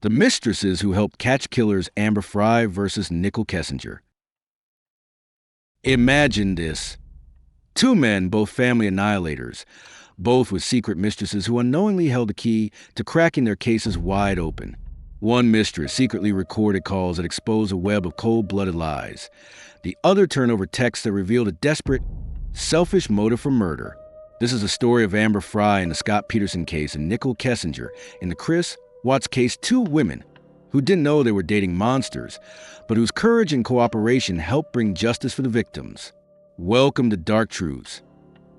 The Mistresses Who Helped Catch Killers Amber Frey versus Nichol Kessinger. Imagine this. Two men, both family annihilators, both with secret mistresses who unknowingly held the key to cracking their cases wide open. One mistress secretly recorded calls that exposed a web of cold-blooded lies. The other turned over texts that revealed a desperate, selfish motive for murder. This is the story of Amber Frey in the Scott Peterson case and Nichol Kessinger in the Chris Watts case, two women who didn't know they were dating monsters, but whose courage and cooperation helped bring justice for the victims. Welcome to Dark Truths,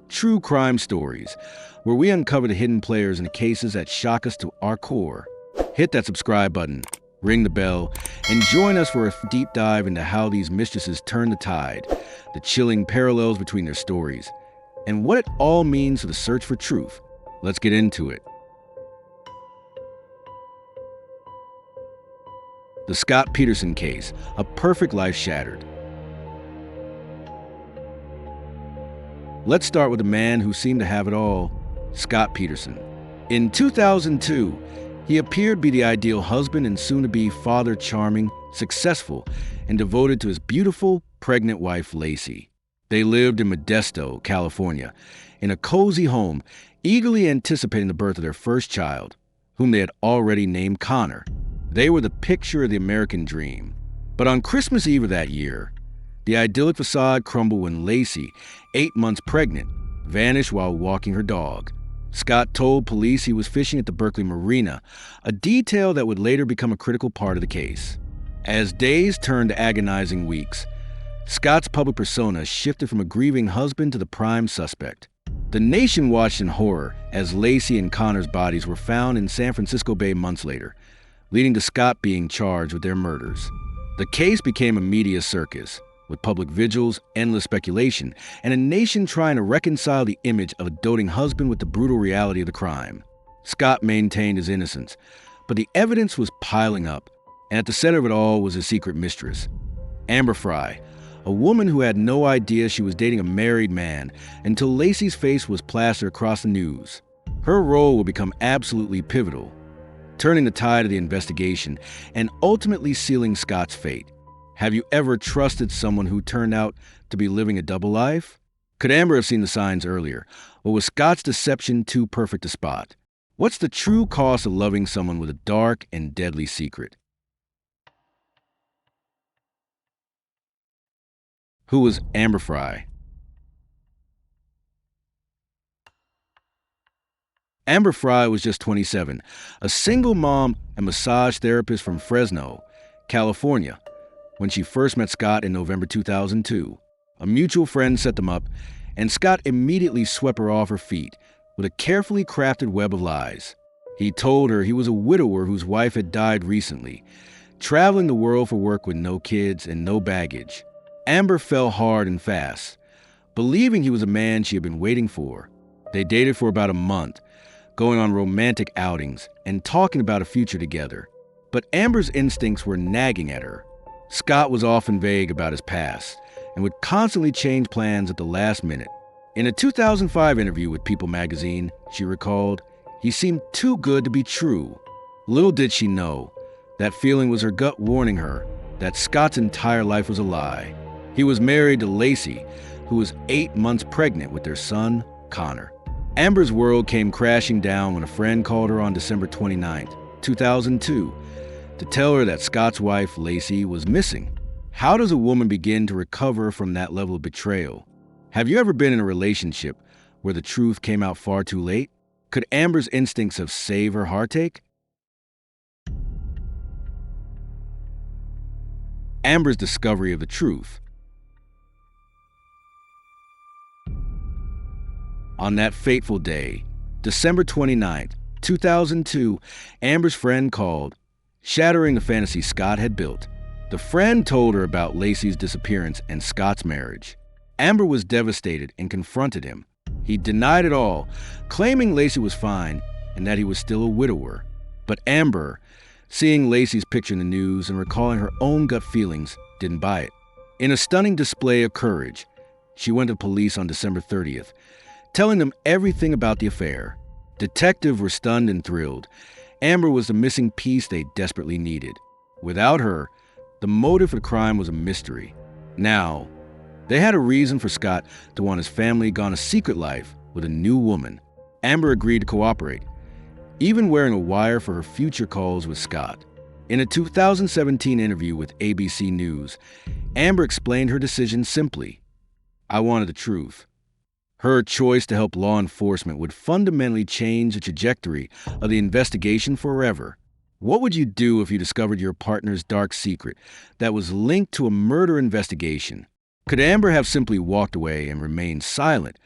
true crime stories, where we uncover the hidden players in the cases that shock us to our core. Hit that subscribe button, ring the bell, and join us for a deep dive into how these mistresses turned the tide, the chilling parallels between their stories, and what it all means for the search for truth. Let's get into it. The Scott Peterson case, a perfect life shattered. Let's start with a man who seemed to have it all, Scott Peterson. In 2002, he appeared to be the ideal husband and soon-to-be father, charming, successful, and devoted to his beautiful, pregnant wife, Laci. They lived in Modesto, California, in a cozy home, eagerly anticipating the birth of their first child, whom they had already named Connor. They were the picture of the American dream. But on Christmas Eve of that year, the idyllic facade crumbled when Laci, 8 months pregnant, vanished while walking her dog. Scott told police he was fishing at the Berkeley Marina, a detail that would later become a critical part of the case. As days turned to agonizing weeks, Scott's public persona shifted from a grieving husband to the prime suspect. The nation watched in horror as Laci and Connor's bodies were found in San Francisco Bay months later, leading to Scott being charged with their murders. The case became a media circus, with public vigils, endless speculation, and a nation trying to reconcile the image of a doting husband with the brutal reality of the crime. Scott maintained his innocence, but the evidence was piling up, and at the center of it all was his secret mistress, Amber Frey, a woman who had no idea she was dating a married man until Laci's face was plastered across the news. Her role would become absolutely pivotal, turning the tide of the investigation and ultimately sealing Scott's fate. Have you ever trusted someone who turned out to be living a double life? Could Amber have seen the signs earlier, or was Scott's deception too perfect to spot? What's the true cost of loving someone with a dark and deadly secret? Who was Amber Frey? Amber Frey was just 27, a single mom and massage therapist from Fresno, California, when she first met Scott in November 2002. A mutual friend set them up, and Scott immediately swept her off her feet with a carefully crafted web of lies. He told her he was a widower whose wife had died recently, traveling the world for work with no kids and no baggage. Amber fell hard and fast, believing he was a man she had been waiting for. They dated for about a month, going on romantic outings and talking about a future together. But Amber's instincts were nagging at her. Scott was often vague about his past and would constantly change plans at the last minute. In a 2005 interview with People magazine, she recalled, "He seemed too good to be true." Little did she know, that feeling was her gut warning her that Scott's entire life was a lie. He was married to Laci, who was 8 months pregnant with their son, Connor. Amber's world came crashing down when a friend called her on December 29th, 2002, to tell her that Scott's wife, Laci, was missing. How does a woman begin to recover from that level of betrayal? Have you ever been in a relationship where the truth came out far too late? Could Amber's instincts have saved her heartache? Amber's discovery of the truth. On that fateful day, December 29th, 2002, Amber's friend called, shattering the fantasy Scott had built. The friend told her about Laci's disappearance and Scott's marriage. Amber was devastated and confronted him. He denied it all, claiming Laci was fine and that he was still a widower. But Amber, seeing Laci's picture in the news and recalling her own gut feelings, didn't buy it. In a stunning display of courage, she went to police on December 30th, telling them everything about the affair. Detectives were stunned and thrilled, Amber was the missing piece they desperately needed. Without her, the motive for the crime was a mystery. Now, they had a reason for Scott to want his family gone a secret life with a new woman. Amber agreed to cooperate, even wearing a wire for her future calls with Scott. In a 2017 interview with ABC News, Amber explained her decision simply. "I wanted the truth." Her choice to help law enforcement would fundamentally change the trajectory of the investigation forever. What would you do if you discovered your partner's dark secret that was linked to a murder investigation? Could Amber have simply walked away and remained silent,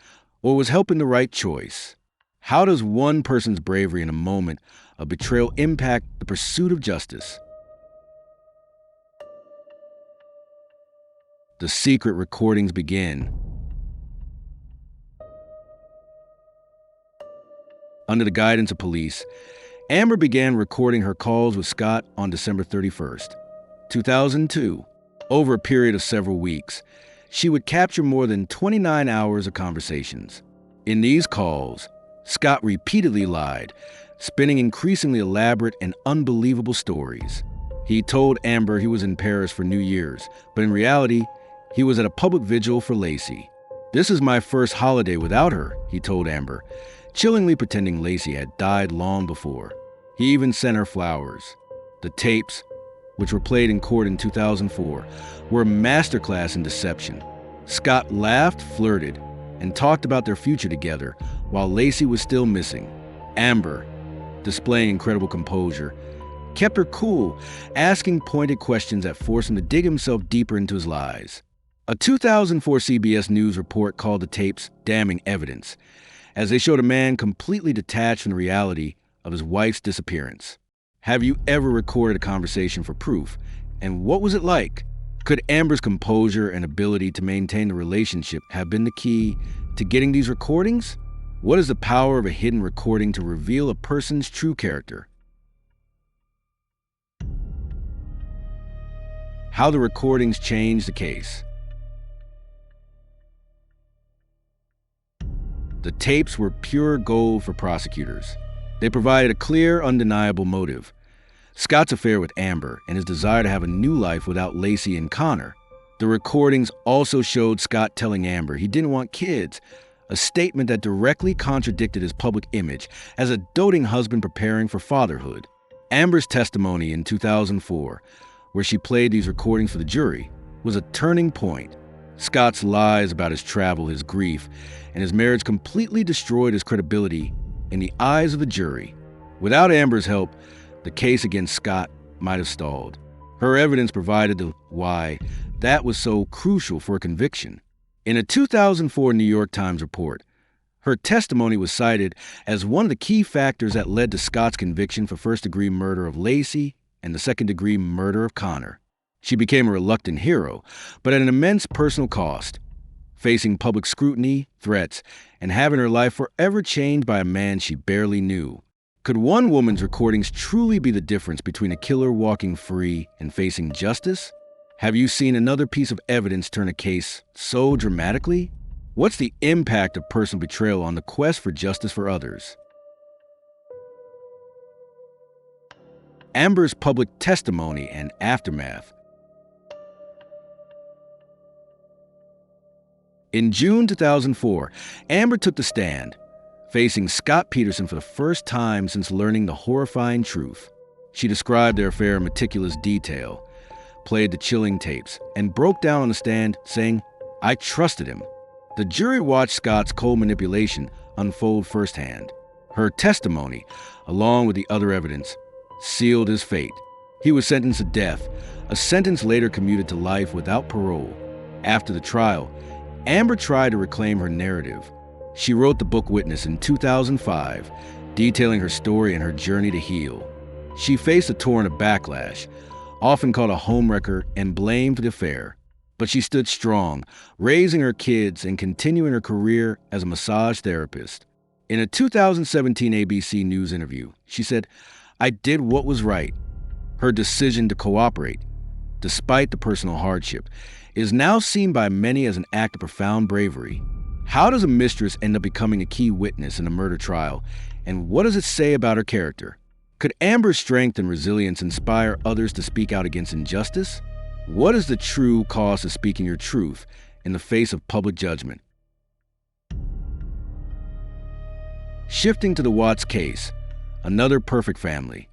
or was helping the right choice? How does one person's bravery in a moment of betrayal impact the pursuit of justice? The secret recordings begin. Under the guidance of police, Amber began recording her calls with Scott on December 31st, 2002. Over a period of several weeks, she would capture more than 29 hours of conversations. In these calls, Scott repeatedly lied, spinning increasingly elaborate and unbelievable stories. He told Amber he was in Paris for New Year's, but in reality, he was at a public vigil for Laci. "This is my first holiday without her," he told Amber, chillingly pretending Laci had died long before. He even sent her flowers. The tapes, which were played in court in 2004, were a masterclass in deception. Scott laughed, flirted, and talked about their future together while Laci was still missing. Amber, displaying incredible composure, kept her cool, asking pointed questions that forced him to dig himself deeper into his lies. A 2004 CBS News report called the tapes damning evidence, as they showed a man completely detached from the reality of his wife's disappearance. Have you ever recorded a conversation for proof? And what was it like? Could Amber's composure and ability to maintain the relationship have been the key to getting these recordings? What is the power of a hidden recording to reveal a person's true character? How the recordings changed the case. The tapes were pure gold for prosecutors. They provided a clear, undeniable motive: Scott's affair with Amber and his desire to have a new life without Laci and Connor. The recordings also showed Scott telling Amber he didn't want kids, a statement that directly contradicted his public image as a doting husband preparing for fatherhood. Amber's testimony in 2004, where she played these recordings for the jury, was a turning point. Scott's lies about his travel, his grief, and his marriage completely destroyed his credibility in the eyes of the jury. Without Amber's help, the case against Scott might have stalled. Her evidence provided the why that was so crucial for a conviction. In a 2004 New York Times report, her testimony was cited as one of the key factors that led to Scott's conviction for first-degree murder of Laci and the second-degree murder of Connor. She became a reluctant hero, but at an immense personal cost, facing public scrutiny, threats, and having her life forever changed by a man she barely knew. Could one woman's recordings truly be the difference between a killer walking free and facing justice? Have you seen another piece of evidence turn a case so dramatically? What's the impact of personal betrayal on the quest for justice for others? Amber's public testimony and aftermath. In June 2004, Amber took the stand, facing Scott Peterson for the first time since learning the horrifying truth. She described their affair in meticulous detail, played the chilling tapes, and broke down on the stand saying, "I trusted him." The jury watched Scott's cold manipulation unfold firsthand. Her testimony, along with the other evidence, sealed his fate. He was sentenced to death, a sentence later commuted to life without parole. After the trial, Amber tried to reclaim her narrative. She wrote the book Witness in 2005, detailing her story and her journey to heal. She faced a torrent of backlash, often called a homewrecker and blamed for the affair. But she stood strong, raising her kids and continuing her career as a massage therapist. In a 2017 ABC News interview, she said, "I did what was right." Her decision to cooperate, despite the personal hardship, is now seen by many as an act of profound bravery. How does a mistress end up becoming a key witness in a murder trial, and what does it say about her character? Could Amber's strength and resilience inspire others to speak out against injustice? What is the true cost of speaking your truth in the face of public judgment? Shifting to the Watts case, another perfect family.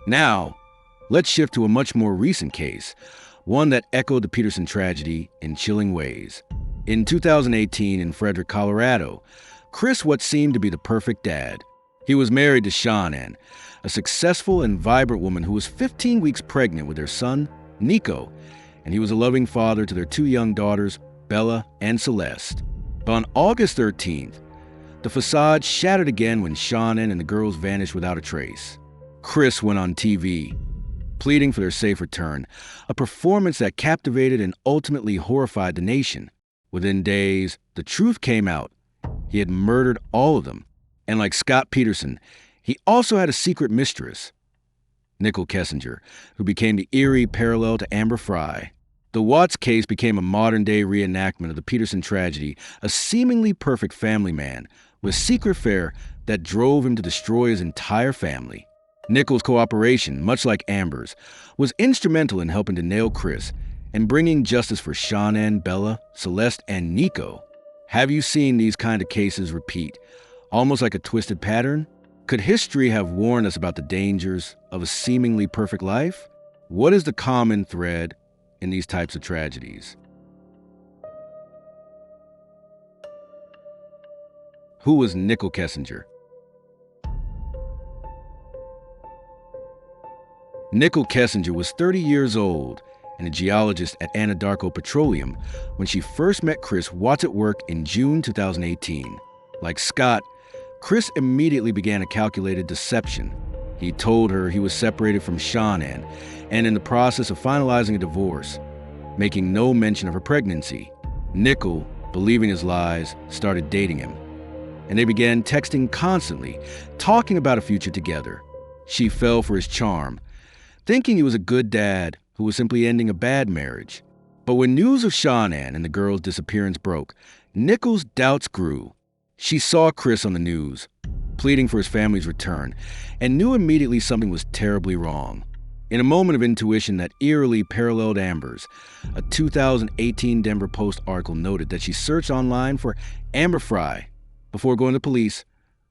Now, let's shift to a much more recent case, one that echoed the Peterson tragedy in chilling ways. In 2018 in Frederick, Colorado, Chris what seemed to be the perfect dad. He was married to Shanann, a successful and vibrant woman who was 15 weeks pregnant with their son, Nico, and he was a loving father to their two young daughters, Bella and Celeste. But on August 13th, the facade shattered again when Shanann and the girls vanished without a trace. Chris went on TV, pleading for their safe return, a performance that captivated and ultimately horrified the nation. Within days, the truth came out. He had murdered all of them. And like Scott Peterson, he also had a secret mistress, Nichol Kessinger, who became the eerie parallel to Amber Frey. The Watts case became a modern-day reenactment of the Peterson tragedy, a seemingly perfect family man with a secret affair that drove him to destroy his entire family. Nichol's cooperation, much like Amber's, was instrumental in helping to nail Chris and bringing justice for Shanann, Bella, Celeste, and Nico. Have you seen these kind of cases repeat, almost like a twisted pattern? Could history have warned us about the dangers of a seemingly perfect life? What is the common thread in these types of tragedies? Who was Nichol Kessinger? Nichol Kessinger was 30 years old and a geologist at Anadarko Petroleum when she first met Chris Watts at work in June 2018. Like Scott, Chris immediately began a calculated deception. He told her he was separated from Shanann and in the process of finalizing a divorce, making no mention of her pregnancy. Nichol, believing his lies, started dating him, and they began texting constantly, talking about a future together. She fell for his charm, thinking he was a good dad who was simply ending a bad marriage. But when news of Shanann and the girl's disappearance broke, Nichol's doubts grew. She saw Chris on the news, pleading for his family's return, and knew immediately something was terribly wrong. In a moment of intuition that eerily paralleled Amber's, a 2018 Denver Post article noted that she searched online for Amber Frey before going to police,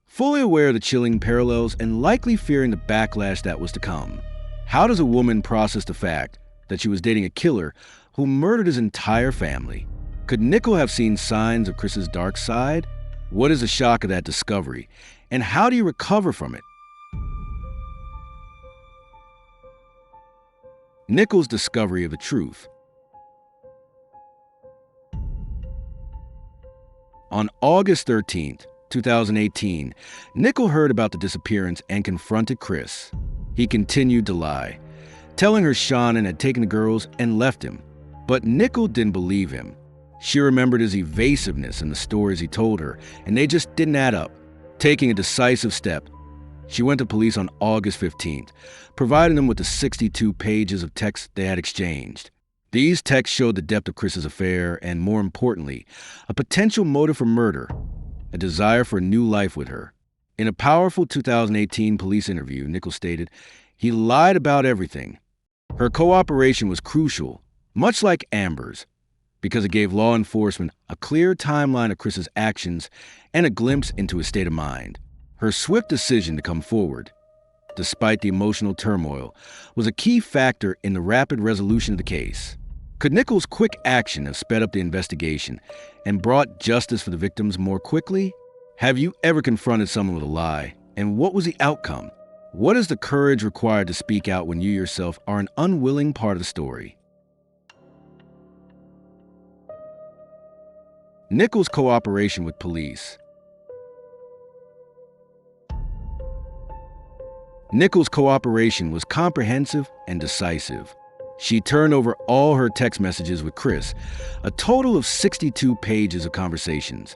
fully aware of the chilling parallels and likely fearing the backlash that was to come. How does a woman process the fact that she was dating a killer who murdered his entire family? Could Nichol have seen signs of Chris's dark side? What is the shock of that discovery, and how do you recover from it? Nichol's discovery of the truth. On August 13th, 2018, Nichol heard about the disappearance and confronted Chris. He continued to lie, telling her Shanann had taken the girls and left him. But Nichol didn't believe him. She remembered his evasiveness and the stories he told her, and they just didn't add up. Taking a decisive step, she went to police on August 15th, providing them with the 62 pages of text they had exchanged. These texts showed the depth of Chris's affair and, more importantly, a potential motive for murder, a desire for a new life with her. In a powerful 2018 police interview, Nichol stated, he lied about everything. Her cooperation was crucial, much like Amber's, because it gave law enforcement a clear timeline of Chris's actions and a glimpse into his state of mind. Her swift decision to come forward, despite the emotional turmoil, was a key factor in the rapid resolution of the case. Could Nichol's quick action have sped up the investigation and brought justice for the victims more quickly? Have you ever confronted someone with a lie, and what was the outcome? What is the courage required to speak out when you yourself are an unwilling part of the story? Nichol's cooperation with police. Nichol's cooperation was comprehensive and decisive. She turned over all her text messages with Chris, a total of 62 pages of conversations,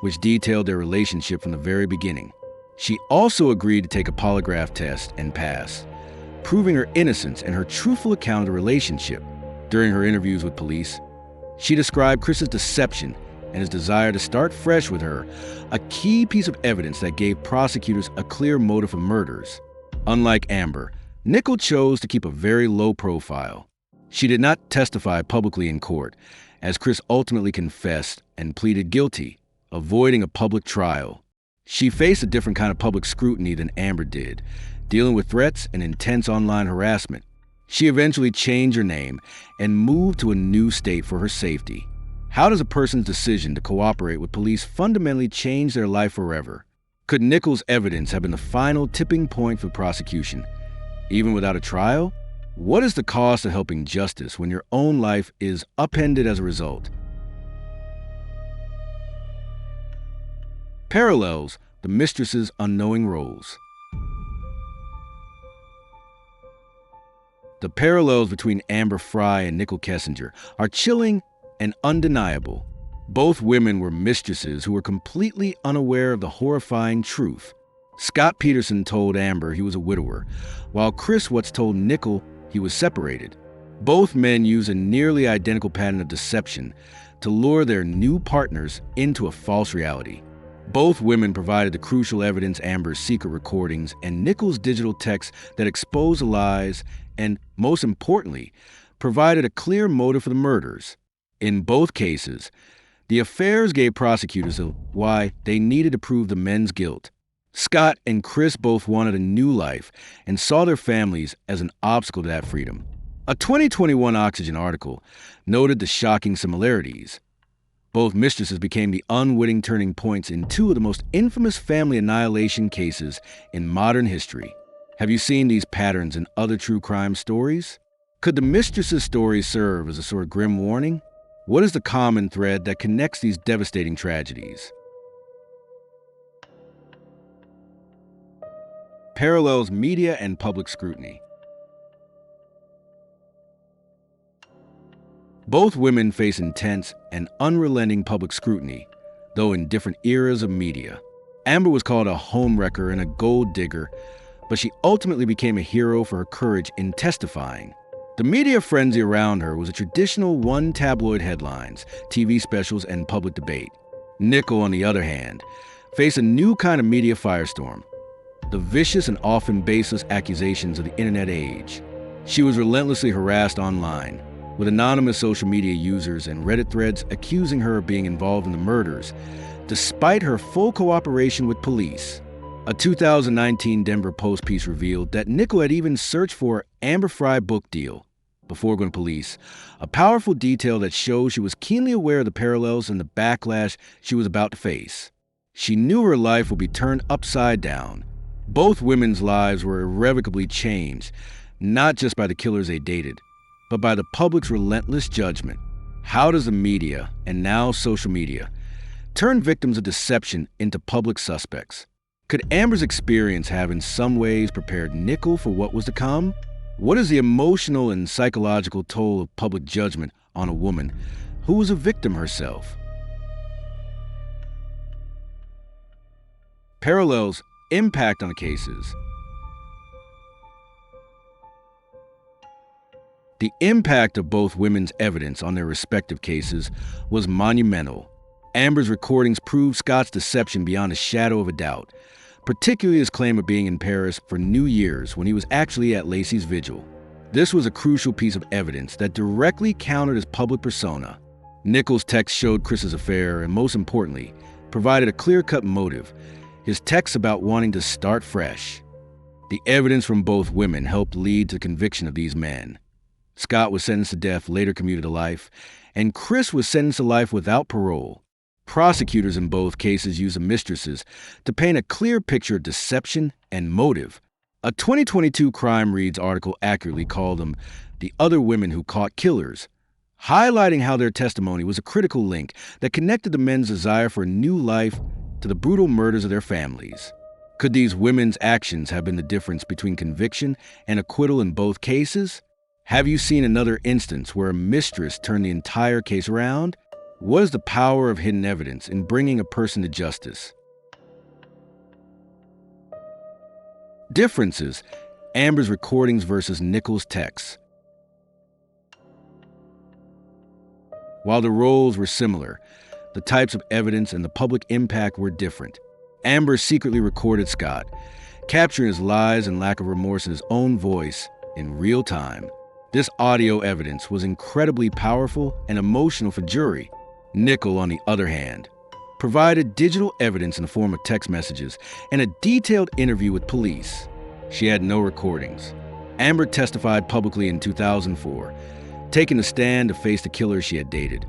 which detailed their relationship from the very beginning. She also agreed to take a polygraph test and pass, proving her innocence and her truthful account of the relationship. During her interviews with police, she described Chris's deception and his desire to start fresh with her, a key piece of evidence that gave prosecutors a clear motive for murders. Unlike Amber, Nichol chose to keep a very low profile. She did not testify publicly in court, as Chris ultimately confessed and pleaded guilty, avoiding a public trial. She faced a different kind of public scrutiny than Amber did, dealing with threats and intense online harassment. She eventually changed her name and moved to a new state for her safety. How does a person's decision to cooperate with police fundamentally change their life forever? Could Nichol's evidence have been the final tipping point for the prosecution? Even without a trial? What is the cost of helping justice when your own life is upended as a result? Parallels the mistress's unknowing roles. The parallels between Amber Frey and Nichol Kessinger are chilling and undeniable. Both women were mistresses who were completely unaware of the horrifying truth. Scott Peterson told Amber he was a widower, while Chris Watts told Nichol he was separated. Both men used a nearly identical pattern of deception to lure their new partners into a false reality. Both women provided the crucial evidence: Amber's secret recordings and Nichol's digital texts that exposed the lies and, most importantly, provided a clear motive for the murders. In both cases, the affairs gave prosecutors why they needed to prove the men's guilt. Scott and Chris both wanted a new life and saw their families as an obstacle to that freedom. A 2021 Oxygen article noted the shocking similarities. Both mistresses became the unwitting turning points in two of the most infamous family annihilation cases in modern history. Have you seen these patterns in other true crime stories? Could the mistress's story serve as a sort of grim warning? What is the common thread that connects these devastating tragedies? Parallels media and public scrutiny. Both women face intense and unrelenting public scrutiny, though in different eras of media. Amber was called a homewrecker and a gold digger, but she ultimately became a hero for her courage in testifying. The media frenzy around her was a traditional one-tabloid headlines, TV specials, and public debate. Nichol, on the other hand, faced a new kind of media firestorm: the vicious and often baseless accusations of the internet age. She was relentlessly harassed online, with anonymous social media users and Reddit threads accusing her of being involved in the murders, despite her full cooperation with police. A 2019 Denver Post piece revealed that Nichol had even searched for Amber Frey book deal before going to police, a powerful detail that shows she was keenly aware of the parallels and the backlash she was about to face. She knew her life would be turned upside down. Both women's lives were irrevocably changed, not just by the killers they dated, but by the public's relentless judgment. How does the media, and now social media, turn victims of deception into public suspects? Could Amber's experience have in some ways prepared Nichol for what was to come? What is the emotional and psychological toll of public judgment on a woman who was a victim herself? Parallels impact on cases. The impact of both women's evidence on their respective cases was monumental. Amber's recordings proved Scott's deception beyond a shadow of a doubt, particularly his claim of being in Paris for New Year's when he was actually at Laci's vigil. This was a crucial piece of evidence that directly countered his public persona. Nichol's text showed Chris's affair and, most importantly, provided a clear-cut motive: his texts about wanting to start fresh. The evidence from both women helped lead to the conviction of these men. Scott was sentenced to death, later commuted to life, and Chris was sentenced to life without parole. Prosecutors in both cases used the mistresses to paint a clear picture of deception and motive. A 2022 Crime Reads article accurately called them the other women who caught killers, highlighting how their testimony was a critical link that connected the men's desire for a new life to the brutal murders of their families. Could these women's actions have been the difference between conviction and acquittal in both cases? Have you seen another instance where a mistress turned the entire case around? What is the power of hidden evidence in bringing a person to justice? Differences: Amber's recordings versus Nichol's texts. While the roles were similar, the types of evidence and the public impact were different. Amber secretly recorded Scott, capturing his lies and lack of remorse in his own voice in real time. This audio evidence was incredibly powerful and emotional for jury. Nichol, on the other hand, provided digital evidence in the form of text messages and a detailed interview with police. She had no recordings. Amber testified publicly in 2004, taking the stand to face the killer she had dated,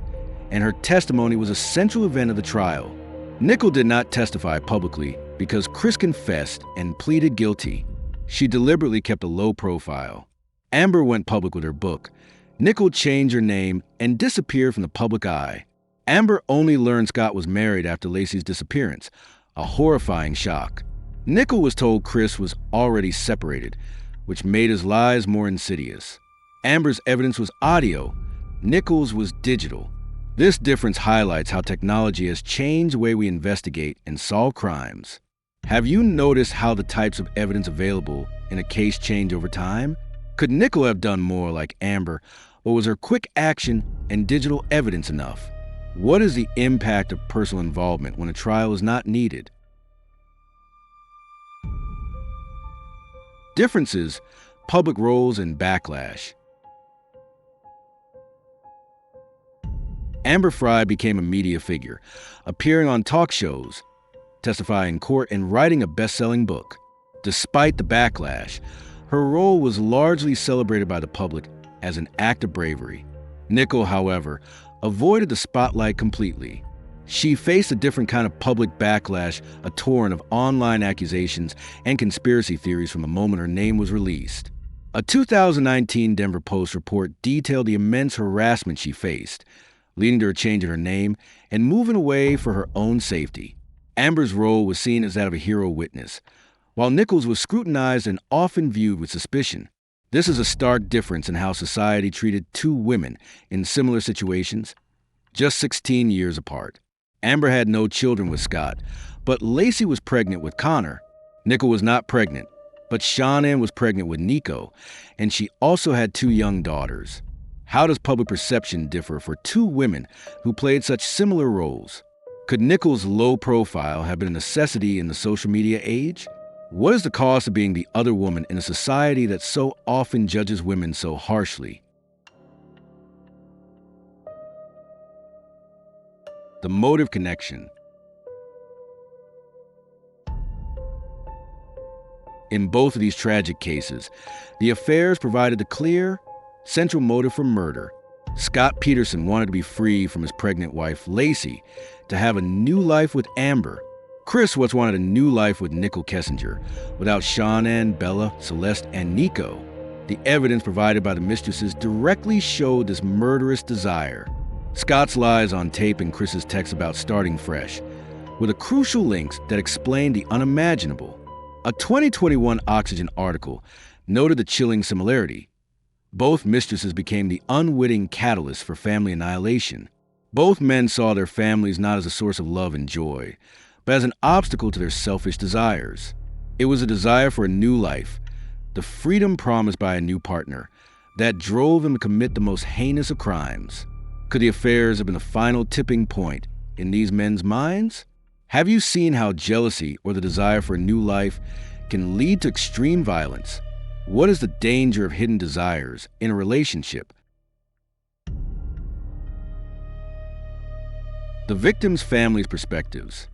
and her testimony was a central event of the trial. Nichol did not testify publicly because Chris confessed and pleaded guilty. She deliberately kept a low profile. Amber went public with her book. Nichol changed her name and disappeared from the public eye. Amber only learned Scott was married after Laci's disappearance, a horrifying shock. Nichol was told Chris was already separated, which made his lies more insidious. Amber's evidence was audio. Nichol's was digital. This difference highlights how technology has changed the way we investigate and solve crimes. Have you noticed how the types of evidence available in a case change over time? Could Nichol have done more like Amber, or was her quick action and digital evidence enough? What is the impact of personal involvement when a trial is not needed? Differences, public roles, and backlash. Amber Frey became a media figure, appearing on talk shows, testifying in court, and writing a best-selling book. Despite the backlash, her role was largely celebrated by the public as an act of bravery. Nichol, however, avoided the spotlight completely. She faced a different kind of public backlash, a torrent of online accusations and conspiracy theories from the moment her name was released. A 2019 Denver Post report detailed the immense harassment she faced, leading to her changing her name and moving away for her own safety. Amber's role was seen as that of a hero witness, while Nichol's was scrutinized and often viewed with suspicion. This is a stark difference in how society treated two women in similar situations, just 16 years apart. Amber had no children with Scott, but Laci was pregnant with Connor. Nichol was not pregnant, but Shanann was pregnant with Nico, and she also had two young daughters. How does public perception differ for two women who played such similar roles? Could Nichol's low profile have been a necessity in the social media age? What is the cost of being the other woman in a society that so often judges women so harshly? The motive connection. In both of these tragic cases, the affairs provided the clear, central motive for murder. Scott Peterson wanted to be free from his pregnant wife, Laci, to have a new life with Amber. Chris Watts wanted a new life with Nichol Kessinger, without Shanann, Bella, Celeste, and Nico. The evidence provided by the mistresses directly showed this murderous desire. Scott's lies on tape and Chris's text about starting fresh were the crucial links that explained the unimaginable. A 2021 Oxygen article noted the chilling similarity. Both mistresses became the unwitting catalyst for family annihilation. Both men saw their families not as a source of love and joy, but as an obstacle to their selfish desires. It was a desire for a new life, the freedom promised by a new partner, that drove them to commit the most heinous of crimes. Could the affairs have been the final tipping point in these men's minds? Have you seen how jealousy or the desire for a new life can lead to extreme violence? What is the danger of hidden desires in a relationship? The victim's family's perspectives.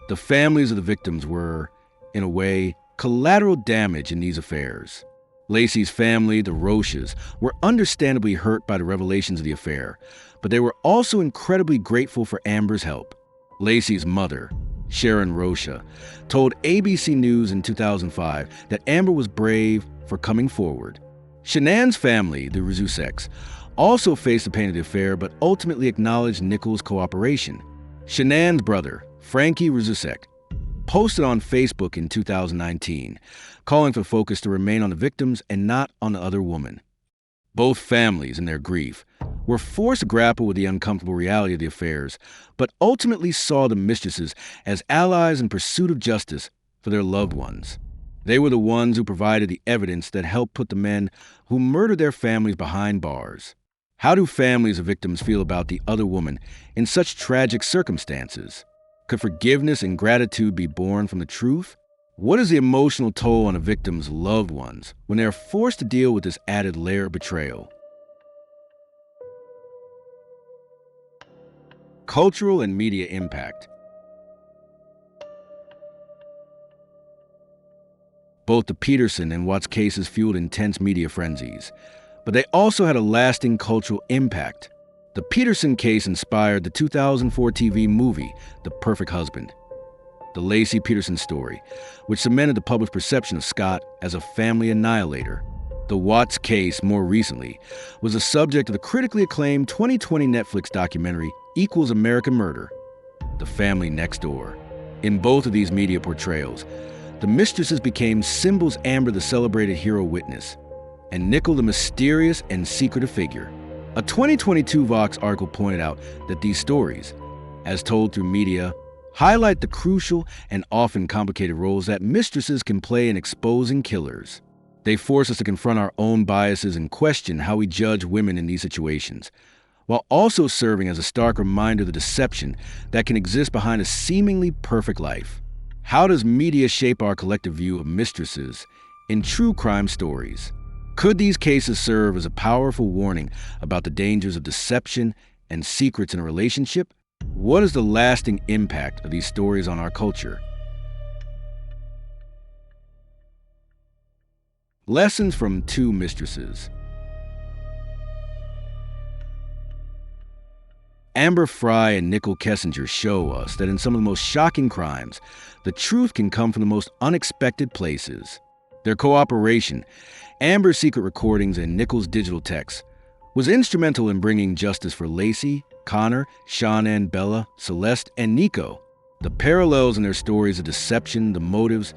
The families of the victims were, in a way, collateral damage in these affairs. Laci's family, the Roches, were understandably hurt by the revelations of the affair, but they were also incredibly grateful for Amber's help. Laci's mother, Sharon Rocha, told ABC News in 2005 that Amber was brave for coming forward. Shanann's family, the Rizuseks, also faced the pain of the affair but ultimately acknowledged Nichol's cooperation. Shanann's brother, Frankie Rizusek, posted on Facebook in 2019, calling for focus to remain on the victims and not on the other woman. Both families, in their grief, were forced to grapple with the uncomfortable reality of the affairs, but ultimately saw the mistresses as allies in pursuit of justice for their loved ones. They were the ones who provided the evidence that helped put the men who murdered their families behind bars. How do families of victims feel about the other woman in such tragic circumstances? Could forgiveness and gratitude be born from the truth? What is the emotional toll on a victim's loved ones when they are forced to deal with this added layer of betrayal? Cultural and media impact. Both the Peterson and Watts cases fueled intense media frenzies, but they also had a lasting cultural impact. The Peterson case inspired the 2004 TV movie, The Perfect Husband, the Laci Peterson story, which cemented the public's perception of Scott as a family annihilator. The Watts case, more recently, was the subject of the critically acclaimed 2020 Netflix documentary Equals American Murder, The Family Next Door. In both of these media portrayals, the mistresses became symbols: Amber, the celebrated hero witness, and Nichol, the mysterious and secretive figure. A 2022 Vox article pointed out that these stories, as told through media, highlight the crucial and often complicated roles that mistresses can play in exposing killers. They force us to confront our own biases and question how we judge women in these situations, while also serving as a stark reminder of the deception that can exist behind a seemingly perfect life. How does media shape our collective view of mistresses in true crime stories? Could these cases serve as a powerful warning about the dangers of deception and secrets in a relationship? What is the lasting impact of these stories on our culture? Lessons from Two Mistresses. Amber Frey and Nichol Kessinger show us that in some of the most shocking crimes, the truth can come from the most unexpected places. Their cooperation, Amber's secret recordings and Nichol's digital texts, was instrumental in bringing justice for Laci, Connor, Shanann, Bella, Celeste, and Nico. The parallels in their stories of deception, the motives,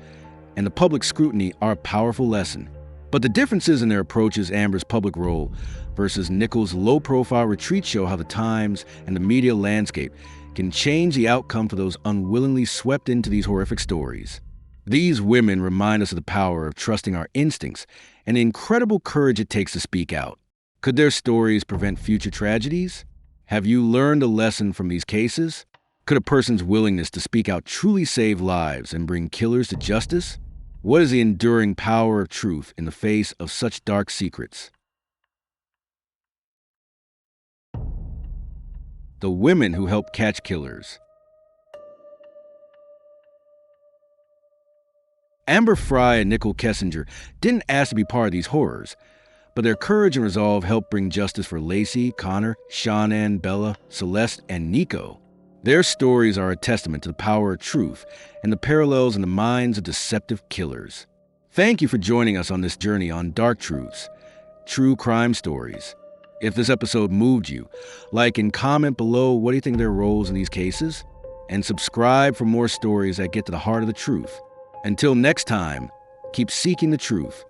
and the public scrutiny are a powerful lesson. But the differences in their approaches, Amber's public role versus Nichol's low-profile retreat, show how the times and the media landscape can change the outcome for those unwillingly swept into these horrific stories. These women remind us of the power of trusting our instincts and the incredible courage it takes to speak out. Could their stories prevent future tragedies? Have you learned a lesson from these cases? Could a person's willingness to speak out truly save lives and bring killers to justice? What is the enduring power of truth in the face of such dark secrets? The women who helped catch killers. Amber Frey and Nichol Kessinger didn't ask to be part of these horrors, but their courage and resolve helped bring justice for Laci, Connor, Shanann, Bella, Celeste, and Nico. Their stories are a testament to the power of truth and the parallels in the minds of deceptive killers. Thank you for joining us on this journey on dark truths, true crime stories. If this episode moved you, like and comment below what do you think of their roles in these cases, and subscribe for more stories that get to the heart of the truth. Until next time, keep seeking the truth